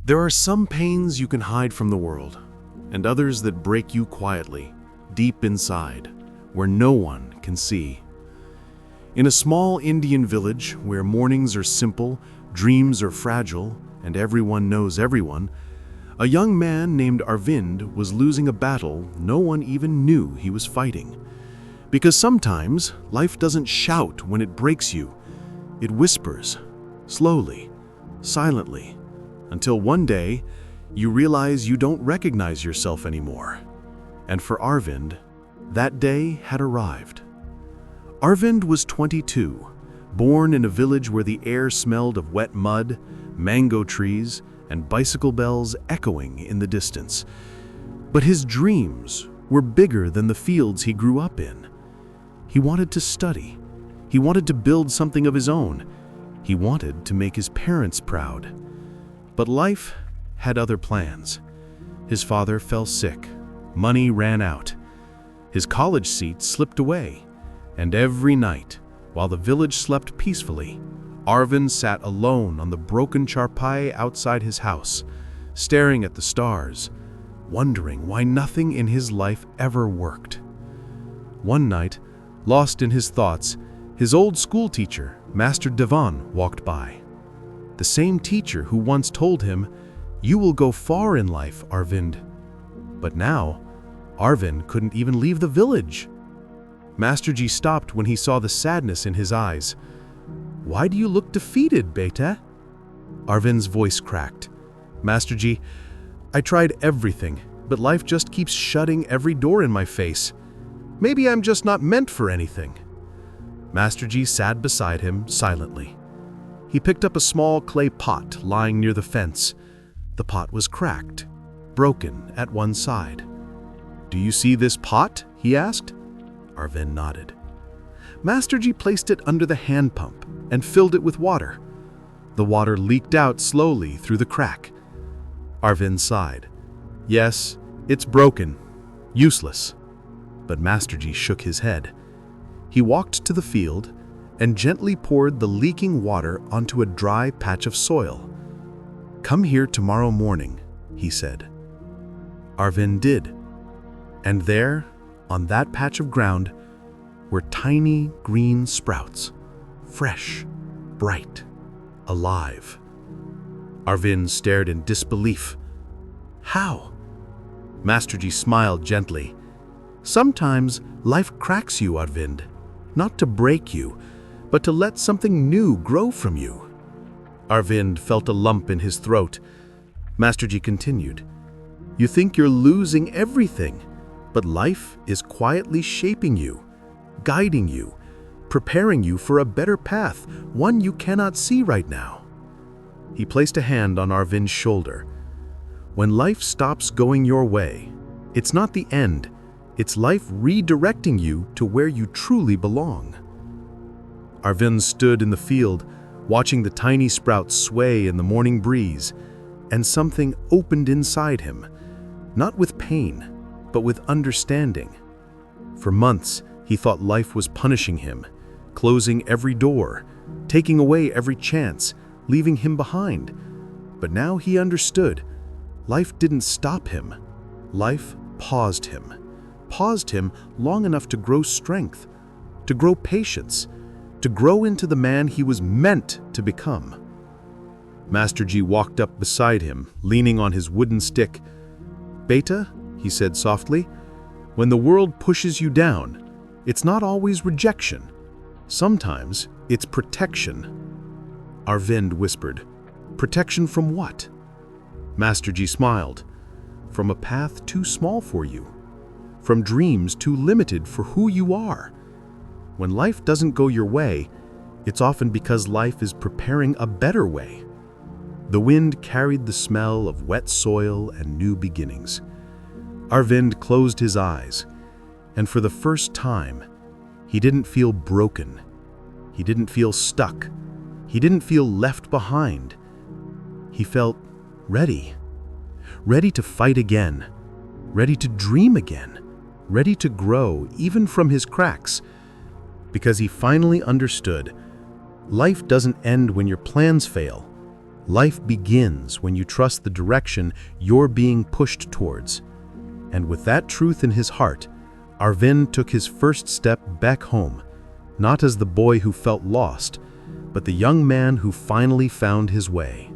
There are some pains you can hide from the world, and others that break you quietly, deep inside, where no one can see. In a small Indian village where mornings are simple, dreams are fragile, and everyone knows everyone, a young man named Arvind was losing a battle no one even knew he was fighting. Because sometimes life doesn't shout when it breaks you. It whispers, slowly, silently, until one day you realize you don't recognize yourself anymore. And for Arvind, that day had arrived. Arvind was 22, born in a village where the air smelled of wet mud, mango trees, and bicycle bells echoing in the distance. But his dreams were bigger than the fields he grew up in. He wanted to study. He wanted to build something of his own. He wanted to make his parents proud. But life had other plans. His father fell sick. Money ran out. His college seat slipped away. And every night, while the village slept peacefully, Arvind sat alone on the broken charpai outside his house, staring at the stars, wondering why nothing in his life ever worked. One night, lost in his thoughts, his old school teacher, Master Devan, walked by. The same teacher who once told him, "You will go far in life, Arvind." But now, Arvind couldn't even leave the village. Master Ji stopped when he saw the sadness in his eyes. "Why do you look defeated, beta?" Arvind's voice cracked. "Master Ji, I tried everything, but life just keeps shutting every door in my face. Maybe I'm just not meant for anything." Master Ji sat beside him silently. He picked up a small clay pot lying near the fence. The pot was cracked, broken at one side. "Do you see this pot?" he asked. Arvind nodded. Master Ji placed it under the hand pump and filled it with water. The water leaked out slowly through the crack. Arvind sighed. "Yes, it's broken, useless." But Master Ji shook his head. He walked to the field and gently poured the leaking water onto a dry patch of soil. "Come here tomorrow morning," he said. Arvind did. And there, on that patch of ground, were tiny green sprouts, fresh, bright, alive. Arvind stared in disbelief. "How?" Master Ji smiled gently. "Sometimes life cracks you, Arvind, not to break you, but to let something new grow from you." Arvind felt a lump in his throat. Master Ji continued, "You think you're losing everything, but life is quietly shaping you, guiding you, preparing you for a better path, one you cannot see right now." He placed a hand on Arvind's shoulder. "When life stops going your way, it's not the end, it's life redirecting you to where you truly belong." Arvind stood in the field, watching the tiny sprouts sway in the morning breeze, and something opened inside him, not with pain, but with understanding. For months, he thought life was punishing him, closing every door, taking away every chance, leaving him behind. But now he understood. Life didn't stop him. Life paused him long enough to grow strength, to grow patience, to grow into the man he was meant to become. Master Ji walked up beside him, leaning on his wooden stick. "Beta," he said softly, "when the world pushes you down, it's not always rejection. Sometimes it's protection." Arvind whispered, "Protection from what?" Master Ji smiled. "From a path too small for you. From dreams too limited for who you are. When life doesn't go your way, it's often because life is preparing a better way." The wind carried the smell of wet soil and new beginnings. Arvind closed his eyes, and for the first time, he didn't feel broken. He didn't feel stuck. He didn't feel left behind. He felt ready. Ready to fight again. Ready to dream again. Ready to grow even from his cracks. Because he finally understood, life doesn't end when your plans fail. Life begins when you trust the direction you're being pushed towards. And with that truth in his heart, Arvind took his first step back home, not as the boy who felt lost, but the young man who finally found his way.